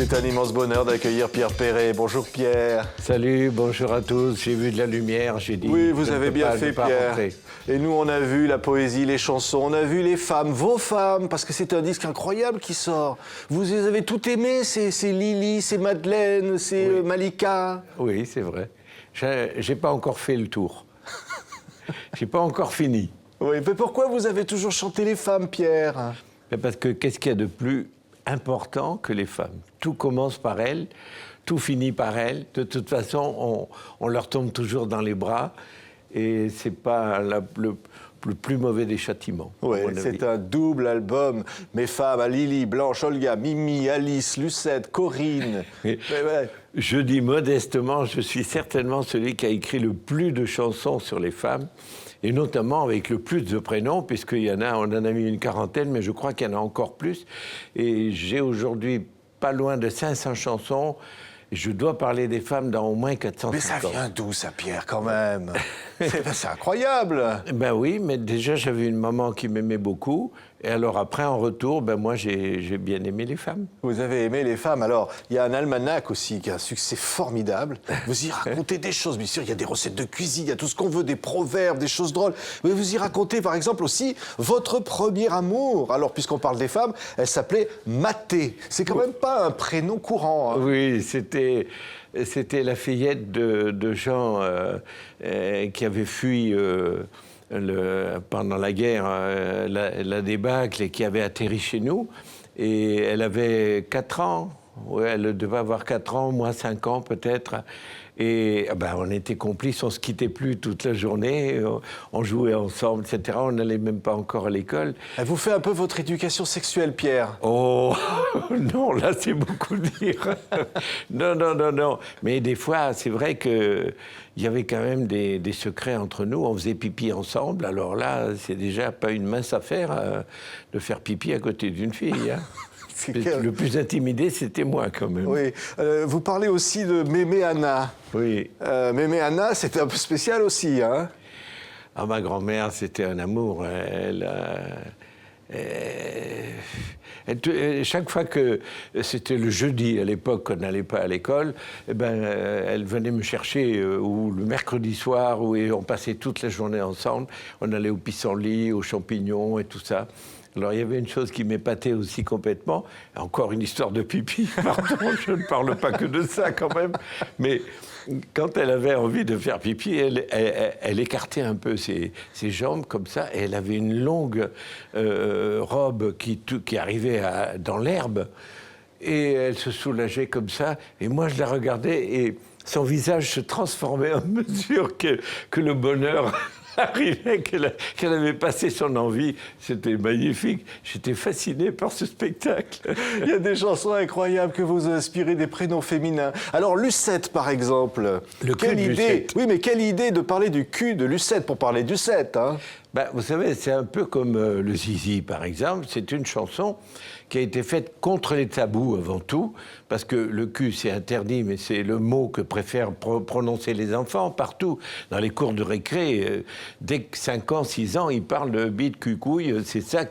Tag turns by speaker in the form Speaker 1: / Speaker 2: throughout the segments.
Speaker 1: C'est un immense bonheur d'accueillir Pierre Perret. Bonjour Pierre.
Speaker 2: Salut, bonjour à tous. J'ai vu de la lumière, j'ai dit...
Speaker 1: Oui, vous avez bien fait Pierre. Et nous, on a vu la poésie, les chansons, on a vu les femmes, vos femmes, parce que c'est un disque incroyable qui sort. Vous les avez toutes aimées, c'est Lily, c'est Madeleine, c'est Malika.
Speaker 2: Oui, c'est vrai. J'ai pas encore fait le tour. J'ai pas encore fini.
Speaker 1: Oui, mais pourquoi vous avez toujours chanté les femmes, Pierre?
Speaker 2: Parce que qu'est-ce qu'il y a de plus important que les femmes? Tout commence par elles, tout finit par elles. De toute façon, on leur tombe toujours dans les bras et c'est pas le plus mauvais des châtiments.
Speaker 1: Oui, c'est un double album. Mes femmes, Lily, Blanche, Olga, Mimi, Alice, Lucette, Corinne.
Speaker 2: Je dis modestement, je suis certainement celui qui a écrit le plus de chansons sur les femmes, et notamment avec le plus de prénoms, puisqu'il y en a, on en a mis une quarantaine, mais je crois qu'il y en a encore plus. Et j'ai aujourd'hui pas loin de 500 chansons. Je dois parler des femmes dans au moins 400 ans.
Speaker 1: Mais ça vient d'où, ça, Pierre, quand même? C'est incroyable.
Speaker 2: Ben oui, mais déjà, j'avais une maman qui m'aimait beaucoup. Et alors après, en retour, ben moi, j'ai bien aimé les femmes.
Speaker 1: Vous avez aimé les femmes. Alors, il y a un almanach aussi qui a un succès formidable. Vous y racontez des choses. Bien sûr, il y a des recettes de cuisine, il y a tout ce qu'on veut, des proverbes, des choses drôles. Mais vous y racontez, par exemple, aussi votre premier amour. Alors, puisqu'on parle des femmes, elle s'appelait Mathé. C'est quand même pas un prénom courant. Hein.
Speaker 2: Oui, c'était la fillette de gens qui avaient fui... pendant la guerre, la débâcle, et qui avait atterri chez nous. Et elle avait 4 ans. Ouais, elle devait avoir 4 ans, moi 5 ans peut-être. Et ben, on était complices, on ne se quittait plus toute la journée, on jouait ensemble, etc. On n'allait même pas encore à l'école.
Speaker 1: Elle vous fait un peu votre éducation sexuelle, Pierre?
Speaker 2: Oh, non, là, c'est beaucoup dire. Non. Mais des fois, c'est vrai qu'il y avait quand même des secrets entre nous. On faisait pipi ensemble. Alors là, c'est déjà pas une mince affaire de faire pipi à côté d'une fille. Hein. Le plus intimidé, c'était moi, quand même.
Speaker 1: Oui. Vous parlez aussi de Mémé Anna.
Speaker 2: Oui.
Speaker 1: Mémé Anna, c'était un peu spécial aussi, hein?
Speaker 2: Ah, ma grand-mère, c'était un amour. Chaque fois que c'était le jeudi, à l'époque, on n'allait pas à l'école, eh ben, elle venait me chercher, ou le mercredi soir, où on passait toute la journée ensemble. On allait au pissenlit, aux champignons et tout ça. Alors, il y avait une chose qui m'épatait aussi complètement, encore une histoire de pipi, pardon, je ne parle pas que de ça quand même, mais quand elle avait envie de faire pipi, elle écartait un peu ses jambes comme ça, et elle avait une longue robe qui arrivait dans l'herbe, et elle se soulageait comme ça, et moi je la regardais, et son visage se transformait à mesure que le bonheur... arrivait, qu'elle avait passé son envie. C'était magnifique. J'étais fasciné par ce spectacle.
Speaker 1: Il y a des chansons incroyables que vous inspirez des prénoms féminins. Alors, Lucette, par exemple.
Speaker 2: Quelle idée. Lucette.
Speaker 1: Oui, mais quelle idée de parler du cul de Lucette pour parler du 7, hein?
Speaker 2: Ben, vous savez, c'est un peu comme le zizi, par exemple. C'est une chanson qui a été faite contre les tabous avant tout, parce que le cul, c'est interdit, mais c'est le mot que préfèrent prononcer les enfants partout. Dans les cours de récré, dès que 5 ans, 6 ans, ils parlent de bite, cul, couille. C'est ça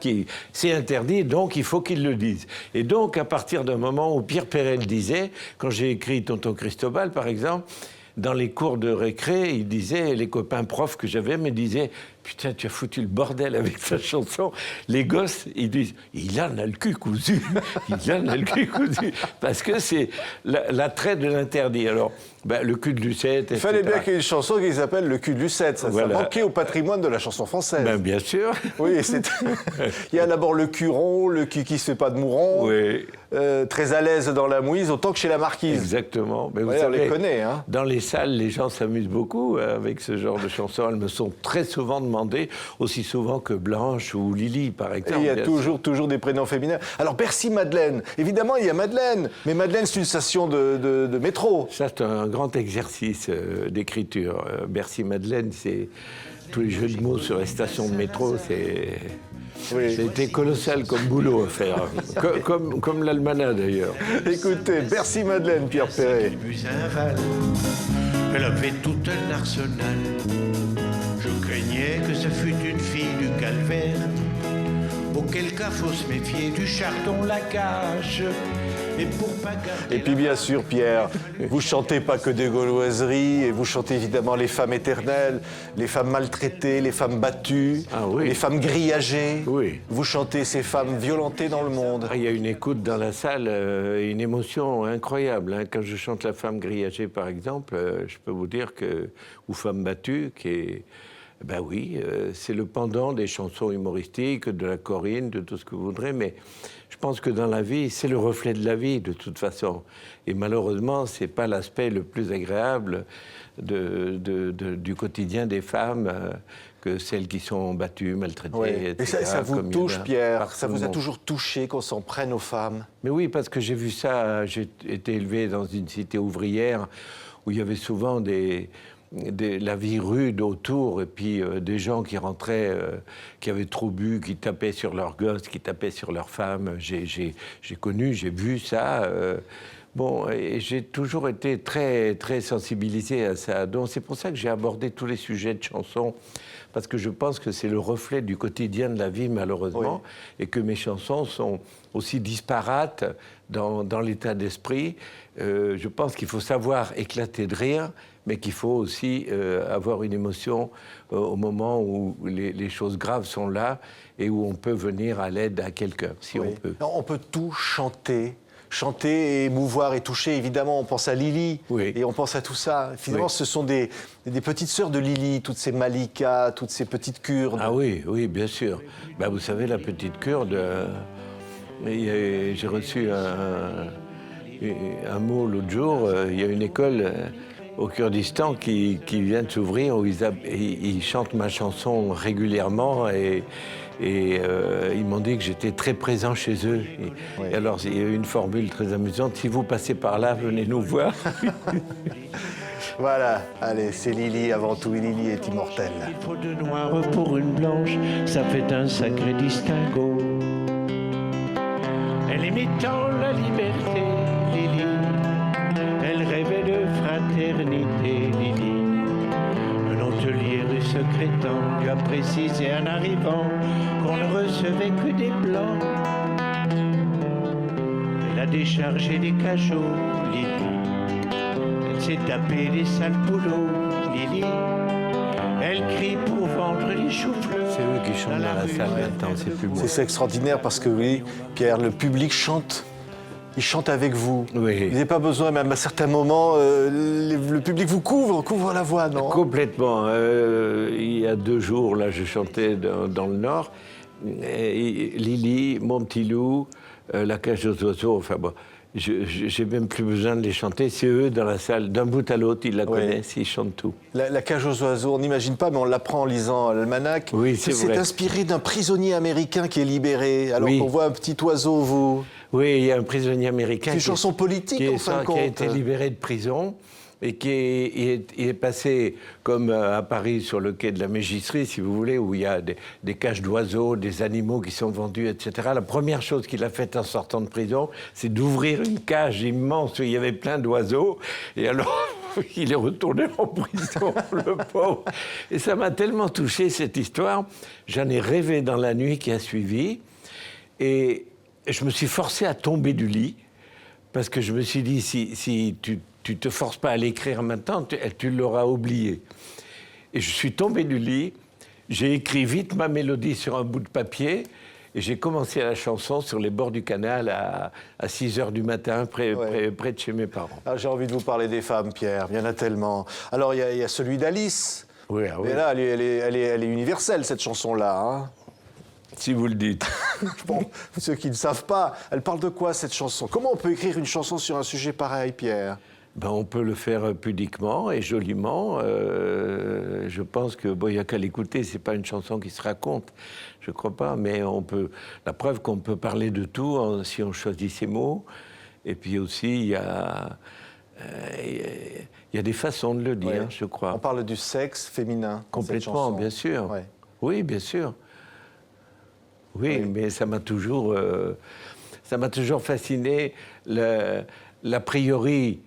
Speaker 2: c'est interdit, donc il faut qu'ils le disent. Et donc, à partir d'un moment où Pierre Perret le disait, quand j'ai écrit Tonton Cristobal, par exemple, dans les cours de récré, il disait, les copains profs que j'avais me disaient « Putain, tu as foutu le bordel avec ta chanson ». Les gosses, ils disent « Il en a le cul cousu, il en a le cul cousu ». Parce que c'est l'attrait de l'interdit. Alors, ben, le cul de Lucette, etc.
Speaker 1: Il fallait bien qu'il y ait une chanson qui s'appelle Le cul de Lucette. Ça manquait au patrimoine de la chanson française.
Speaker 2: Ben, bien sûr.
Speaker 1: Oui, il y a d'abord le cul rond, le cul qui se fait pas de mouron.
Speaker 2: Oui.
Speaker 1: Très à l'aise dans la mouise, autant que chez la marquise.
Speaker 2: Exactement. Mais
Speaker 1: vous savez, on les connaît. Hein.
Speaker 2: Dans les salles, les gens s'amusent beaucoup avec ce genre de chansons. Elles me sont très souvent demandées, aussi souvent que Blanche ou Lily, par exemple.
Speaker 1: Et il y a toujours des prénoms féminins. Alors, Bercy Madeleine. Évidemment, il y a Madeleine. Mais Madeleine, c'est une station de métro.
Speaker 2: Ça, c'est un grand exercice d'écriture. Bercy Madeleine, c'est tous les jeux de mots sur les stations de métro, c'est... Oui. C'était colossal comme boulot à faire, comme l'almanach d'ailleurs.
Speaker 1: Écoutez, Bercy Madeleine, Pierre Perret.
Speaker 3: Elle avait tout un arsenal. Je craignais que ce fût une fille du calvaire, auquel cas faut se méfier du chardon la cache. Et pour pas garder
Speaker 1: Et puis bien sûr, Pierre, vous chantez pas que des gauloiseries, et vous chantez évidemment les femmes éternelles, les femmes maltraitées, les femmes battues,
Speaker 2: Ah oui.
Speaker 1: les femmes grillagées.
Speaker 2: Oui.
Speaker 1: Vous chantez ces femmes violentées dans le monde.
Speaker 2: Il y a une écoute dans la salle, une émotion incroyable. Hein. Quand je chante La femme grillagée, par exemple, je peux vous dire que... Ou Femme battue, qui est... Ben oui, c'est le pendant des chansons humoristiques, de la Corinne, de tout ce que vous voudrez, mais je pense que dans la vie, c'est le reflet de la vie, de toute façon. Et malheureusement, c'est pas l'aspect le plus agréable du quotidien des femmes que celles qui sont battues, maltraitées,
Speaker 1: Oui.
Speaker 2: etc.
Speaker 1: Et ça vous
Speaker 2: comme il y
Speaker 1: touche,
Speaker 2: en a
Speaker 1: Pierre?
Speaker 2: partout
Speaker 1: Ça
Speaker 2: dans
Speaker 1: vous
Speaker 2: le
Speaker 1: a
Speaker 2: monde.
Speaker 1: toujours touché qu'on s'en prenne aux femmes?
Speaker 2: Mais oui, parce que j'ai vu ça, j'ai été élevé dans une cité ouvrière où il y avait souvent la vie rude autour, et puis des gens qui rentraient, qui avaient trop bu, qui tapaient sur leurs gosses, qui tapaient sur leurs femmes. J'ai connu, j'ai vu ça. Bon, et j'ai toujours été très, très sensibilisé à ça. Donc c'est pour ça que j'ai abordé tous les sujets de chansons, parce que je pense que c'est le reflet du quotidien de la vie, malheureusement, et que mes chansons sont aussi disparates dans l'état d'esprit. Je pense qu'il faut savoir éclater de rire, mais qu'il faut aussi avoir une émotion au moment où les choses graves sont là et où on peut venir à l'aide à quelqu'un, si on peut.
Speaker 1: Non, on peut tout chanter. Chanter et émouvoir et toucher, évidemment, on pense à Lily,
Speaker 2: Oui.
Speaker 1: et on pense à tout ça. Finalement,
Speaker 2: Oui.
Speaker 1: ce sont des petites sœurs de Lily, toutes ces Malika, toutes ces petites Kurdes.
Speaker 2: Ah oui, oui, bien sûr. Ben, vous savez, la petite Kurde, j'ai reçu un mot l'autre jour. Il y a une école au Kurdistan qui vient de s'ouvrir où ils chantent ma chanson régulièrement et ils m'ont dit que j'étais très présent chez eux. Et alors, il y a eu une formule très amusante. Si vous passez par là, venez nous voir.
Speaker 1: Voilà, allez, c'est Lily avant tout, et Lily est immortelle.
Speaker 3: Il faut de noir pour une blanche, ça fait un sacré distinguo. Elle aimait tant la liberté, Lily. Elle rêvait de fraternité, Lily. Un hôtelier rue Secrétan lui a précisé en arrivant qu'on ne recevait que des blancs. Elle a déchargé les cajots, Lily. Elle s'est tapé les sales boulots, Lily. Elle crie pour vendre les choux-fleurs.
Speaker 2: C'est eux qui chantent dans la salle maintenant, c'est plus moi.
Speaker 1: C'est extraordinaire parce que, oui, Pierre, le public chante. Il chante avec vous.
Speaker 2: Oui.
Speaker 1: Vous n'avez pas besoin, même à certains moments, le public vous couvre la voix, non?
Speaker 2: Complètement. Il y a 2 jours, là, je chantais dans le Nord. Et Lily, Mon Petit Loup, La Cage aux Oiseaux, enfin bon, j'ai même plus besoin de les chanter. C'est eux dans la salle, d'un bout à l'autre, ils la connaissent, ils chantent tout.
Speaker 1: La Cage aux Oiseaux, on n'imagine pas, mais on l'apprend en lisant l'almanach.
Speaker 2: Oui, c'est vrai.
Speaker 1: C'est inspiré d'un prisonnier américain qui est libéré, alors
Speaker 2: Oui.
Speaker 1: qu'on voit un petit oiseau, vous...
Speaker 2: Oui, il y a un prisonnier américain
Speaker 1: C'est une chanson politique, en fin de
Speaker 2: qui a
Speaker 1: compte.
Speaker 2: été libéré de prison et qui est passé, comme à Paris, sur le quai de la Mégisserie, si vous voulez, où il y a des cages d'oiseaux, des animaux qui sont vendus, etc. La première chose qu'il a faite en sortant de prison, c'est d'ouvrir une cage immense où il y avait plein d'oiseaux. Et alors, il est retourné en prison, le pauvre. Et ça m'a tellement touché, cette histoire. J'en ai rêvé dans la nuit qui a suivi. Et je me suis forcé à tomber du lit, parce que je me suis dit, si tu te forces pas à l'écrire maintenant, tu l'auras oublié. Et je suis tombé du lit, j'ai écrit vite ma mélodie sur un bout de papier, et j'ai commencé la chanson sur les bords du canal à 6 h du matin, près de chez mes parents.
Speaker 1: Ah, j'ai envie de vous parler des femmes, Pierre, il y en a tellement. Alors, il y a celui d'Alice.
Speaker 2: Oui, ah oui.
Speaker 1: Mais là, elle est universelle, cette chanson-là. Hein.
Speaker 2: Si vous le dites.
Speaker 1: Bon, ceux qui ne savent pas, elle parle de quoi, cette chanson? Comment on peut écrire une chanson sur un sujet pareil, Pierre?
Speaker 2: Ben, on peut le faire pudiquement et joliment. Je pense que bon, il n'y a qu'à l'écouter. C'est pas une chanson qui se raconte, je crois pas. Mais on peut. La preuve qu'on peut parler de tout si on choisit ses mots. Et puis aussi, il y a des façons de le dire, je crois.
Speaker 1: On parle du sexe féminin.
Speaker 2: Complètement, bien sûr.
Speaker 1: Ouais.
Speaker 2: Oui, bien sûr. Oui, mais ça m'a toujours fasciné l'a priori.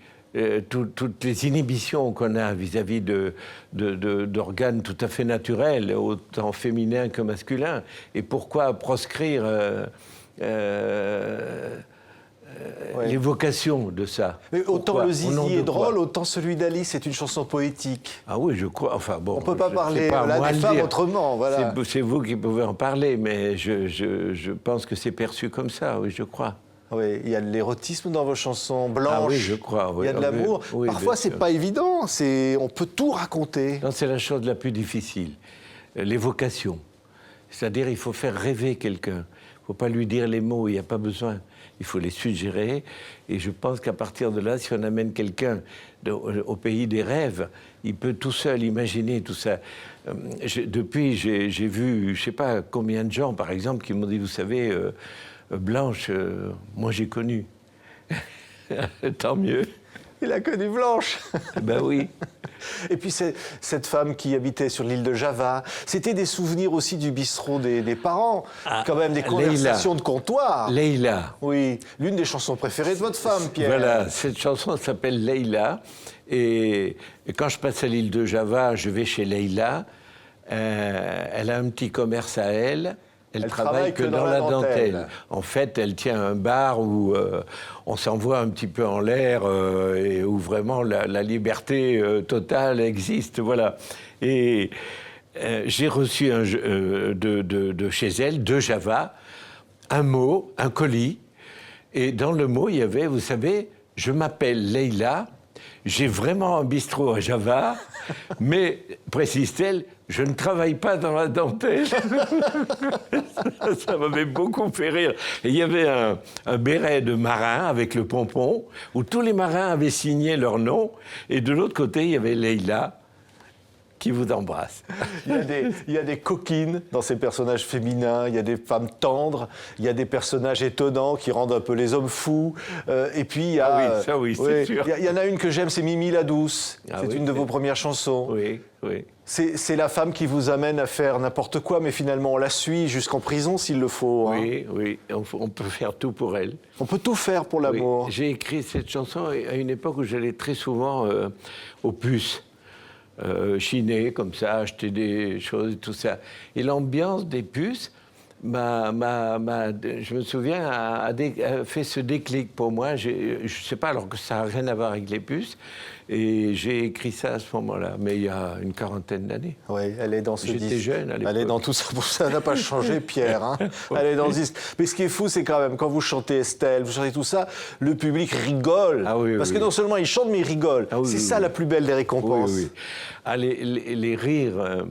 Speaker 2: Toutes les inhibitions qu'on a vis-à-vis d'organes tout à fait naturels, autant féminins que masculins. Et pourquoi proscrire
Speaker 1: Ouais.
Speaker 2: l'évocation de ça.
Speaker 1: Mais autant
Speaker 2: Pourquoi?
Speaker 1: le
Speaker 2: Au nom
Speaker 1: zizi
Speaker 2: de
Speaker 1: est drôle,
Speaker 2: quoi?
Speaker 1: autant celui d'Alice est une chanson poétique.
Speaker 2: Ah oui, je crois. Enfin bon.
Speaker 1: On ne peut pas
Speaker 2: je
Speaker 1: parler
Speaker 2: sais pas,
Speaker 1: là,
Speaker 2: moi,
Speaker 1: des
Speaker 2: le
Speaker 1: femmes
Speaker 2: dire.
Speaker 1: autrement, voilà.
Speaker 2: C'est vous qui pouvez en parler, mais je pense que c'est perçu comme ça, oui, je crois.
Speaker 1: Oui, il y a de l'érotisme dans vos chansons blanches.
Speaker 2: Ah oui, je crois. Oui.
Speaker 1: Il y a de
Speaker 2: Ah oui,
Speaker 1: l'amour.
Speaker 2: oui,
Speaker 1: Parfois,
Speaker 2: bien
Speaker 1: c'est
Speaker 2: sûr.
Speaker 1: pas évident. On peut tout raconter.
Speaker 2: Non, c'est la chose la plus difficile. L'évocation. C'est-à-dire, il faut faire rêver quelqu'un. Il ne faut pas lui dire les mots, il n'y a pas besoin. Il faut les suggérer. Et je pense qu'à partir de là, si on amène quelqu'un au pays des rêves, il peut tout seul imaginer tout ça. Depuis, j'ai vu, je ne sais pas combien de gens, par exemple, qui m'ont dit, vous savez, Blanche, moi j'ai connu. Tant mieux.
Speaker 1: Il a connu Blanche.
Speaker 2: Ben oui.
Speaker 1: Et puis cette femme qui habitait sur l'île de Java, c'était des souvenirs aussi du bistrot des parents, quand même des conversations de comptoir.
Speaker 2: Leïla.
Speaker 1: Oui, l'une des chansons préférées de votre femme, Pierre.
Speaker 2: Voilà, cette chanson s'appelle Leïla. Et quand je passe à l'île de Java, je vais chez Leïla. Elle a un petit commerce à elle. Elle travaille que dans la dentelle. En fait, elle tient un bar où on s'envoie un petit peu en l'air et où vraiment la liberté totale existe. Voilà. Et j'ai reçu de chez elle, de Java, un mot, un colis. Et dans le mot, il y avait, vous savez, je m'appelle Leïla, j'ai vraiment un bistrot à Java, mais, précise-t-elle, je ne travaille pas dans la dentelle. Ça m'avait beaucoup fait rire. Et il y avait un béret de marin avec le pompon, où tous les marins avaient signé leur nom, et de l'autre côté, il y avait Leïla, qui vous embrasse.
Speaker 1: Il y a des coquines dans ces personnages féminins, il y a des femmes tendres, il y a des personnages étonnants qui rendent un peu les hommes fous. Et puis il y a...
Speaker 2: Ah oui, ça oui, c'est sûr.
Speaker 1: Il y en a une que j'aime, c'est Mimi la Douce.
Speaker 2: Ah
Speaker 1: c'est
Speaker 2: oui,
Speaker 1: une de vos premières chansons.
Speaker 2: Oui, oui.
Speaker 1: C'est la femme qui vous amène à faire n'importe quoi, mais finalement on la suit jusqu'en prison s'il le faut. Hein.
Speaker 2: Oui, oui, on peut faire tout pour elle.
Speaker 1: On peut tout faire pour l'amour.
Speaker 2: Oui. J'ai écrit cette chanson à une époque où j'allais très souvent aux puces. Chiner, comme ça, acheter des choses et tout ça. Et l'ambiance des puces, je me souviens, a fait ce déclic pour moi. Je ne sais pas, alors que ça n'a rien à voir avec les puces. Et j'ai écrit ça à ce moment-là, mais il y a une quarantaine d'années.
Speaker 1: Oui, elle est dans ce disque.
Speaker 2: J'étais jeune à l'époque.
Speaker 1: Elle est dans tout ça, ça n'a pas changé, Pierre. Hein. Elle est dans ce disque. Mais ce qui est fou, c'est quand même, quand vous chantez Estelle, vous chantez tout ça, le public rigole.
Speaker 2: Ah oui,
Speaker 1: parce
Speaker 2: oui.
Speaker 1: que non seulement il chante, mais il rigole.
Speaker 2: Ah oui,
Speaker 1: c'est
Speaker 2: oui,
Speaker 1: ça
Speaker 2: oui.
Speaker 1: la plus belle des récompenses.
Speaker 2: Oui, oui. Ah, les rires,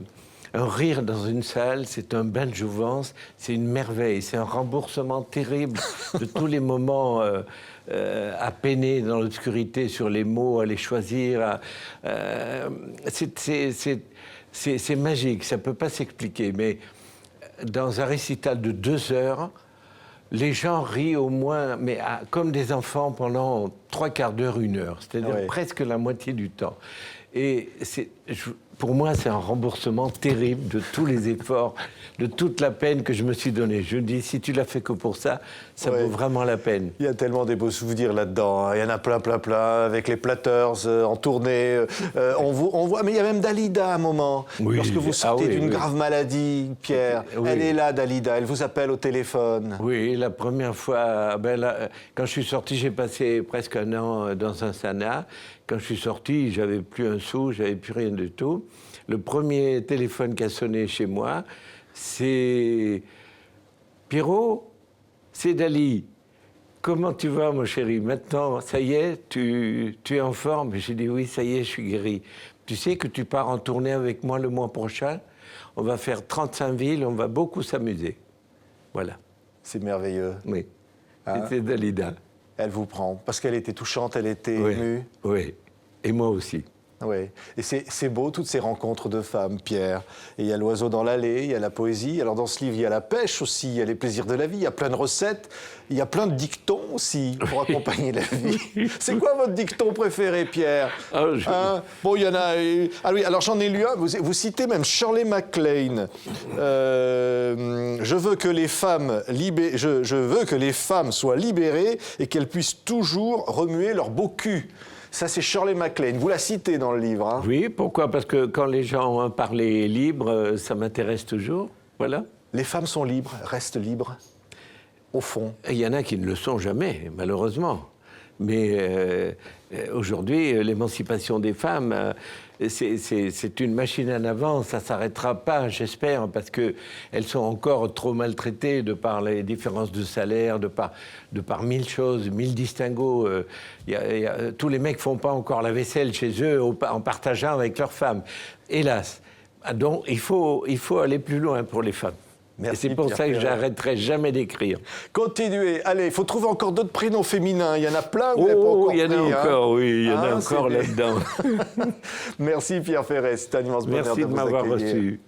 Speaker 2: un rire dans une salle, c'est un bain de jouvence, c'est une merveille, c'est un remboursement terrible de tous les moments à peiner dans l'obscurité sur les mots, à les choisir. C'est magique, ça ne peut pas s'expliquer, mais dans un récital de 2 heures, les gens rient au moins, mais comme des enfants pendant 3/4 d'heure, 1 heure, c'est-à-dire
Speaker 1: Ouais.
Speaker 2: presque la moitié du temps. Et pour moi, c'est un remboursement terrible de tous les efforts, de toute la peine que je me suis donnée. Je me dis, si tu l'as fait que pour ça, ça
Speaker 1: Ouais.
Speaker 2: vaut vraiment la peine.
Speaker 1: Il y a tellement des beaux souvenirs là-dedans. Hein. Il y en a plein, plein, plein, avec les Platters en tournée. On voit, mais il y a même Dalida à un moment.
Speaker 2: Oui.
Speaker 1: Lorsque vous sortez
Speaker 2: Ah oui,
Speaker 1: d'une
Speaker 2: oui.
Speaker 1: grave maladie, Pierre,
Speaker 2: Oui.
Speaker 1: elle est là, Dalida. Elle vous appelle au téléphone.
Speaker 2: Oui, la première fois, quand je suis sorti, j'ai passé presque 1 an dans un sana. Quand je suis sorti, j'avais plus un sou, j'avais plus rien du tout. Le premier téléphone qui a sonné chez moi, c'est Pierrot, c'est Dali. Comment tu vas, mon chéri? Maintenant, ça y est, tu es en forme? J'ai dit oui, ça y est, je suis guéri. Tu sais que tu pars en tournée avec moi le mois prochain? On va faire 35 villes, on va beaucoup s'amuser. Voilà.
Speaker 1: C'est merveilleux.
Speaker 2: Oui.
Speaker 1: Hein?
Speaker 2: C'était Dalida.
Speaker 1: Elle vous prend. Parce qu'elle était touchante, elle était
Speaker 2: Oui.
Speaker 1: émue.
Speaker 2: Oui. Et moi aussi.
Speaker 1: Oui. Et c'est beau, toutes ces rencontres de femmes, Pierre. Et il y a l'oiseau dans l'allée, il y a la poésie. Alors dans ce livre, il y a la pêche aussi, il y a les plaisirs de la vie, il y a plein de recettes, il y a plein de dictons aussi pour accompagner la vie. C'est quoi votre dicton préféré, Pierre? Hein? Bon, il y en a... Ah oui, alors j'en ai lu un, vous citez même Shirley MacLaine. Je veux que les femmes je veux que les femmes soient libérées et qu'elles puissent toujours remuer leur beau cul. Ça, c'est Shirley MacLaine. Vous la citez dans le livre. Hein?
Speaker 2: Oui, pourquoi? Parce que quand les gens ont un parler libre, ça m'intéresse toujours. Voilà.
Speaker 1: Les femmes sont libres, restent libres. au fond?
Speaker 2: Il y en a qui ne le sont jamais, malheureusement. Mais aujourd'hui, l'émancipation des femmes, c'est une machine en avant. Ça ne s'arrêtera pas, j'espère, parce qu'elles sont encore trop maltraitées de par les différences de salaire, de par mille choses, mille distinguos. Tous les mecs ne font pas encore la vaisselle chez eux en partageant avec leurs femmes. Hélas. Donc, il faut aller plus loin pour les femmes.
Speaker 1: Merci,
Speaker 2: et c'est pour
Speaker 1: Pierre
Speaker 2: ça que
Speaker 1: Perret.
Speaker 2: j'arrêterai jamais d'écrire.
Speaker 1: Continuez. Allez, il faut trouver encore d'autres prénoms féminins. Il y en a plein que vous n'avez pas
Speaker 2: Oh,
Speaker 1: encore
Speaker 2: il y en a
Speaker 1: pris, hein.
Speaker 2: encore, oui, il y en a
Speaker 1: Hein,
Speaker 2: encore
Speaker 1: c'est bien.
Speaker 2: là-dedans.
Speaker 1: Merci Pierre Ferret, c'est un immense bonheur
Speaker 2: Merci de
Speaker 1: vous
Speaker 2: m'avoir
Speaker 1: accueillir.
Speaker 2: reçu.